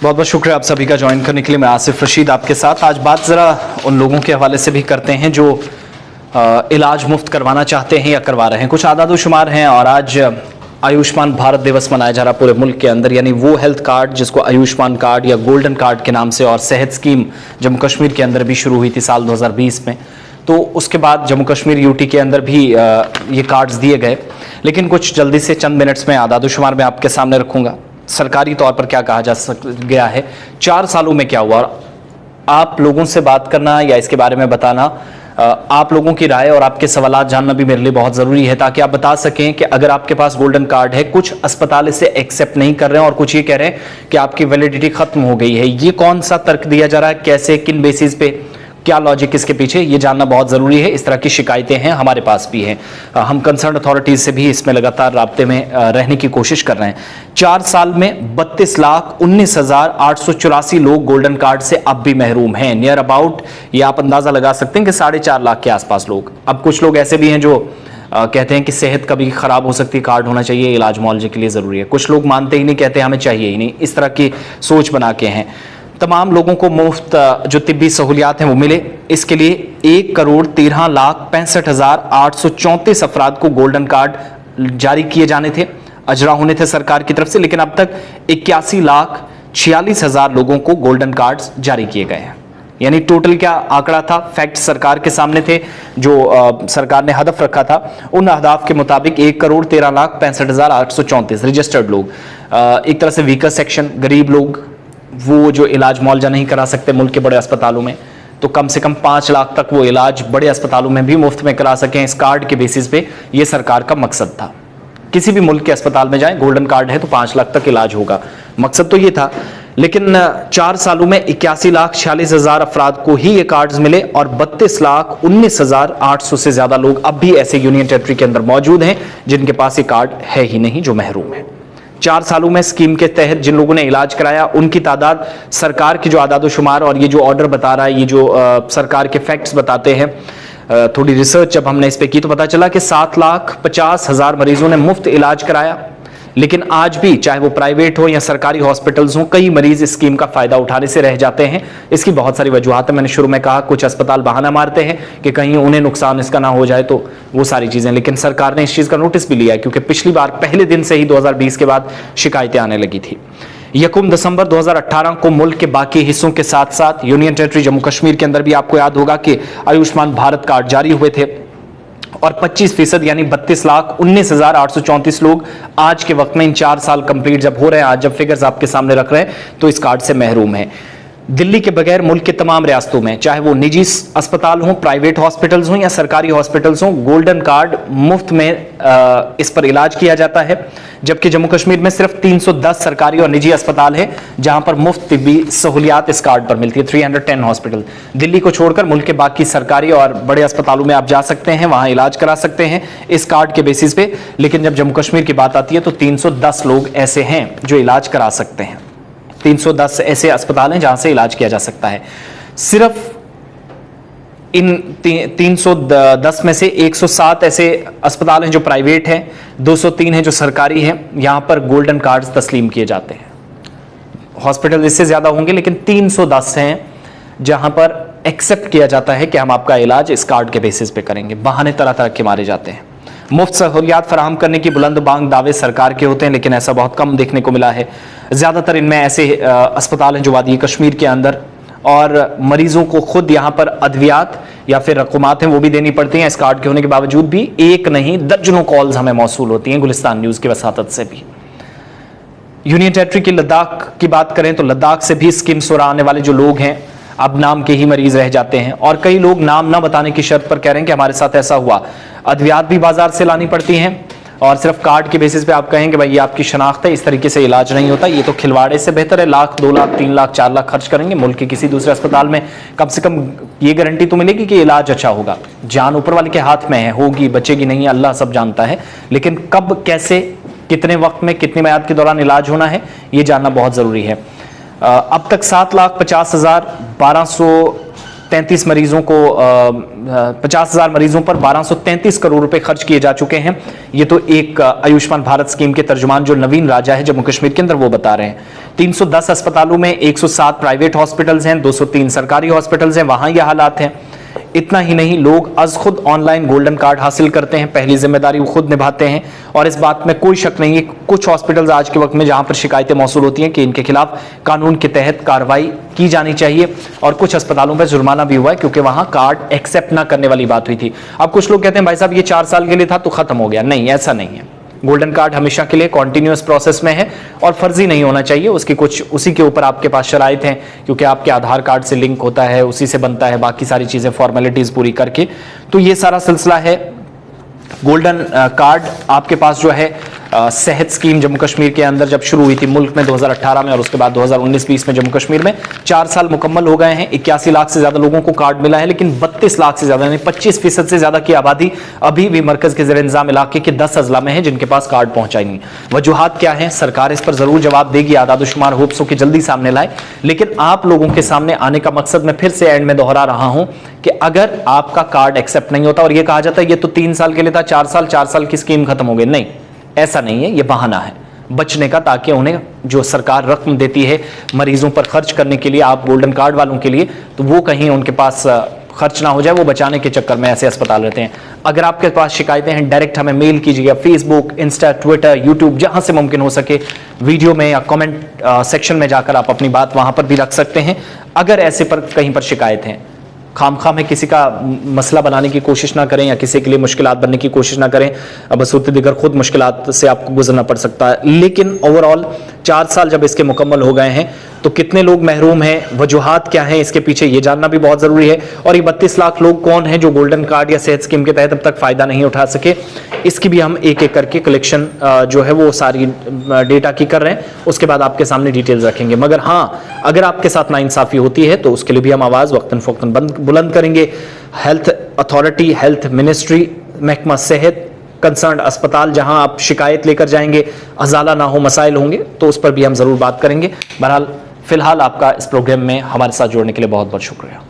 बहुत बहुत शुक्रिया आप सभी का ज्वाइन करने के लिए। मैं आसिफ रशीद आपके साथ। आज बात ज़रा उन लोगों के हवाले से भी करते हैं जो इलाज मुफ्त करवाना चाहते हैं या करवा रहे हैं। कुछ आदाद-ओ-शुमार हैं और आज आयुष्मान भारत दिवस मनाया जा रहा पूरे मुल्क के अंदर, यानी वो हेल्थ कार्ड जिसको आयुष्मान कार्ड या गोल्डन कार्ड के नाम से, और सेहत स्कीम जम्मू कश्मीर के अंदर भी शुरू हुई थी साल 2020 में। तो उसके बाद जम्मू कश्मीर यूटी के अंदर भी ये कार्ड्स दिए गए। लेकिन कुछ जल्दी से चंद मिनट्स में आदाद-ओ-शुमार में आपके सामने रखूँगा। सरकारी तौर पर क्या कहा जा गया है, 4 सालों में क्या हुआ, और आप लोगों से बात करना या इसके बारे में बताना, आप लोगों की राय और आपके सवालात जानना भी मेरे लिए बहुत ज़रूरी है, ताकि आप बता सकें कि अगर आपके पास गोल्डन कार्ड है, कुछ अस्पताल इसे एक्सेप्ट नहीं कर रहे हैं और कुछ ये कह रहे हैं कि आपकी वैलिडिटी खत्म हो गई है, ये कौन सा तर्क दिया जा रहा है, कैसे, किन बेसिस पे, क्या लॉजिक इसके पीछे, ये जानना बहुत ज़रूरी है। इस तरह की शिकायतें हैं, हमारे पास भी हैं। हम कंसर्न अथॉरिटीज़ से भी इसमें लगातार राब्ते में रहने की कोशिश कर रहे हैं। 4 साल में 32,19,884 लोग गोल्डन कार्ड से अब भी महरूम हैं। नियर अबाउट ये आप अंदाज़ा लगा सकते हैं कि 4.5 लाख के आसपास लोग। अब कुछ लोग ऐसे भी हैं जो कहते हैं कि सेहत कभी ख़राब हो सकती है, कार्ड होना चाहिए, इलाज मुआवजे के लिए ज़रूरी है। कुछ लोग मानते ही नहीं, कहते हमें चाहिए ही नहीं। इस तरह की सोच बना के हैं। तमाम लोगों को मुफ्त जो तिब्बी सहूलियात हैं वो मिले, इसके लिए 1,13,65,834 अफराद को गोल्डन कार्ड जारी किए जाने थे, अजरा होने थे सरकार की तरफ से। लेकिन अब तक 81,46,000 लोगों को गोल्डन कार्ड्स जारी किए गए हैं। यानी टोटल क्या आंकड़ा था, फैक्ट सरकार के सामने थे, जो सरकार ने हदफ रखा था, उन अहदाफ के मुताबिक 1,13,65,834 रजिस्टर्ड लोग, एक तरह से वीकर सेक्शन, गरीब लोग, वो जो इलाज मुआवजा नहीं करा सकते मुल्क के बड़े अस्पतालों में, तो कम से कम 5 लाख तक वो इलाज बड़े अस्पतालों में भी मुफ्त में करा सकें इस कार्ड के बेसिस पे। ये सरकार का मकसद था। किसी भी मुल्क के अस्पताल में जाएं, गोल्डन कार्ड है तो 5 लाख तक इलाज होगा, मकसद तो ये था। लेकिन 4 सालों में 81,46,000 अफराद को ही ये कार्ड्स मिले और 32,19,800 से ज्यादा लोग अब भी ऐसे यूनियन टेरिटरी के अंदर मौजूद हैं जिनके पास ये कार्ड है ही नहीं, जो महरूम है। 4 सालों में स्कीम के तहत जिन लोगों ने इलाज कराया, उनकी तादाद, सरकार की जो आदाद-ओ-शुमार और ये जो ऑर्डर बता रहा है, ये जो सरकार के फैक्ट्स बताते हैं, थोड़ी रिसर्च जब हमने इस पे की तो पता चला कि 7,50,000 मरीजों ने मुफ्त इलाज कराया। लेकिन आज भी चाहे वो प्राइवेट हो या सरकारी हॉस्पिटल्स हो, कई मरीज इस स्कीम का फायदा उठाने से रह जाते हैं। इसकी बहुत सारी वजूहत है। मैंने शुरू में कहा, कुछ अस्पताल बहाना मारते हैं कि कहीं उन्हें नुकसान इसका ना हो जाए, तो वो सारी चीजें। लेकिन सरकार ने इस चीज का नोटिस भी लिया, क्योंकि पिछली बार पहले दिन से ही 2020 के बाद शिकायतें आने लगी थी। 1 दिसंबर 2018 को मुल्क के बाकी हिस्सों के साथ साथ यूनियन टेरिटरी जम्मू कश्मीर के अंदर भी आपको याद होगा कि आयुष्मान भारत कार्ड जारी हुए थे, और 25% यानी 32,19,834 लोग आज के वक्त में, इन 4 साल कंप्लीट जब हो रहे हैं, आज जब फिगर्स आपके सामने रख रहे हैं, तो इस कार्ड से महरूम हैं। दिल्ली के बगैर मुल्क के तमाम रियासतों में, चाहे वो निजी अस्पताल हों, प्राइवेट हॉस्पिटल्स हों या सरकारी हॉस्पिटल्स हों, गोल्डन कार्ड मुफ्त में इस पर इलाज किया जाता है। जबकि जम्मू कश्मीर में सिर्फ 310 सरकारी और निजी अस्पताल है जहां पर मुफ्त तिब्बी सहूलियात इस कार्ड पर मिलती है, 310 हॉस्पिटल। दिल्ली को छोड़कर मुल्क के बाकी सरकारी और बड़े अस्पतालों में आप जा सकते हैं, वहां इलाज करा सकते हैं इस कार्ड के बेसिस पे। लेकिन जब जम्मू कश्मीर की बात आती है तो 310 लोग ऐसे हैं जो इलाज करा सकते हैं। 310 ऐसे अस्पताल हैं जहां से इलाज किया जा सकता है। सिर्फ इन 310 में से 107 ऐसे अस्पताल हैं जो प्राइवेट हैं, 203 हैं जो सरकारी हैं, यहां पर गोल्डन कार्ड्स तस्लीम किए जाते हैं। हॉस्पिटल इससे ज्यादा होंगे, लेकिन 310 हैं जहां पर एक्सेप्ट किया जाता है कि हम आपका इलाज इस कार्ड के बेसिस पे करेंगे। बहाने तरह तरह के मारे जाते हैं। मुफ्त सहूलियात फराहम करने की बुलंद बांग दावे सरकार के होते हैं, लेकिन ऐसा बहुत कम देखने को मिला है। ज़्यादातर इनमें ऐसे अस्पताल हैं जो वादी कश्मीर के अंदर, और मरीजों को खुद यहाँ पर अद्वियात या फिर रकूमात हैं वो भी देनी पड़ती हैं। इस कार्ड के होने के बावजूद भी एक नहीं दर्जनों कॉल्स हमें मौसूल होती हैं, गुलिस्तान न्यूज़ की वसातत से भी। यूनियन टेरिटरी की लद्दाख की बात करें तो लद्दाख से भी स्कीम सुरा आने वाले जो लोग हैं, अब नाम के ही मरीज रह जाते हैं, और कई लोग नाम ना बताने की शर्त पर कह रहे हैं कि हमारे साथ ऐसा हुआ। अद्वियात भी बाजार से लानी पड़ती हैं, और सिर्फ कार्ड के बेसिस पे आप कहें कि भाई ये आपकी शनाख्त है, इस तरीके से इलाज नहीं होता। ये तो खिलवाड़े से बेहतर है, लाख, 2 लाख, 3 लाख, 4 लाख खर्च करेंगे मुल्क के किसी दूसरे अस्पताल में, कम से कम ये गारंटी तो मिलेगी कि इलाज अच्छा होगा। जान ऊपर वाले के हाथ में है, होगी बचेगी नहीं अल्लाह सब जानता है, लेकिन कब, कैसे, कितने वक्त में, कितनी मियाद के दौरान इलाज होना है, ये जानना बहुत ज़रूरी है। अब तक 7,50,12 1233 मरीजों को 50,000 मरीजों पर 1233 करोड़ रुपए खर्च किए जा चुके हैं। ये तो एक आयुष्मान भारत स्कीम के तर्जुमान जो नवीन राजा है जम्मू कश्मीर के अंदर वो बता रहे हैं। 310 अस्पतालों में 107 प्राइवेट हॉस्पिटल्स हैं, 203 सरकारी हॉस्पिटल्स हैं, वहां ये हालात हैं। इतना ही नहीं, लोग अज खुद ऑनलाइन गोल्डन कार्ड हासिल करते हैं, पहली जिम्मेदारी वो खुद निभाते हैं। और इस बात में कोई शक नहीं है, कुछ हॉस्पिटल्स आज के वक्त में जहां पर शिकायतें मौसूल होती हैं कि इनके खिलाफ कानून के तहत कार्रवाई की जानी चाहिए, और कुछ अस्पतालों पर जुर्माना भी हुआ है क्योंकि वहां कार्ड एक्सेप्ट ना करने वाली बात हुई थी। अब कुछ लोग कहते हैं भाई साहब ये 4 साल के लिए था तो खत्म हो गया। नहीं, ऐसा नहीं है। गोल्डन कार्ड हमेशा के लिए कॉन्टिन्यूअस प्रोसेस में है और फर्जी नहीं होना चाहिए। उसकी कुछ उसी के ऊपर आपके पास शराइत हैं, क्योंकि आपके आधार कार्ड से लिंक होता है, उसी से बनता है, बाकी सारी चीजें फॉर्मेलिटीज पूरी करके। तो ये सारा सिलसिला है। गोल्डन कार्ड आपके पास जो है सेहत स्कीम जम्मू कश्मीर के अंदर जब शुरू हुई थी मुल्क में 2018 में, और उसके बाद 2019-20 में जम्मू कश्मीर में 4 साल मुकम्मल हो गए हैं। 81 लाख से ज्यादा लोगों को कार्ड मिला है, लेकिन 32 लाख से ज्यादा यानी 25% से ज्यादा की आबादी अभी भी मरकज के ज़ेर इंतजाम इलाके के 10 अजला में है जिनके पास कार्ड पहुंचा ही नहीं। वजूहात क्या है, सरकार इस पर जरूर जवाब देगी, आदादुशुमार होप्सो की जल्दी सामने लाए। लेकिन आप लोगों के सामने आने का मकसद मैं फिर से एंड में दोहरा रहा हूं कि अगर आपका कार्ड एक्सेप्ट नहीं होता और ये कहा जाता है ये तो 3 साल के लिए था, 4 साल की स्कीम खत्म हो गई, नहीं, ऐसा नहीं है। ये बहाना है बचने का, ताकि उन्हें जो सरकार रकम देती है मरीजों पर खर्च करने के लिए, आप गोल्डन कार्ड वालों के लिए, तो वो कहीं उनके पास खर्च ना हो जाए, वो बचाने के चक्कर में ऐसे अस्पताल रहते हैं। अगर आपके पास शिकायतें हैं, डायरेक्ट हमें मेल कीजिएगा, फेसबुक, इंस्टा, ट्विटर, यूट्यूब, जहां से मुमकिन हो सके वीडियो में या कमेंट सेक्शन में जाकर आप अपनी बात वहां पर भी रख सकते हैं। अगर ऐसे पर कहीं पर शिकायत है, खामखा में किसी का मसला बनाने की कोशिश ना करें या किसी के लिए मुश्किलात बनने की कोशिश ना करें। बसूरत दिगर खुद मुश्किलात से आपको गुजरना पड़ सकता है। लेकिन ओवरऑल 4 साल जब इसके मुकम्मल हो गए हैं तो कितने लोग महरूम हैं, वजूहात क्या हैं इसके पीछे, ये जानना भी बहुत जरूरी है। और ये 32 लाख लोग कौन हैं जो गोल्डन कार्ड या सेहत स्कीम के तहत अब तक फायदा नहीं उठा सके, इसकी भी हम एक एक करके कलेक्शन जो है वो सारी डेटा की कर रहे हैं। उसके बाद आपके सामने डिटेल्स रखेंगे। मगर हाँ, अगर आपके साथ नाइंसाफी होती है तो उसके लिए भी हम आवाज़ वक्तन फ़ौक्तन बुलंद करेंगे। हेल्थ अथॉरिटी, हेल्थ मिनिस्ट्री, महकमा सेहत, कंसर्न अस्पताल, जहां आप शिकायत लेकर जाएंगे, अजाला ना हो, मसाइल होंगे, तो उस पर भी हम ज़रूर बात करेंगे। बहरहाल फिलहाल आपका इस प्रोग्राम में हमारे साथ जुड़ने के लिए बहुत बहुत शुक्रिया।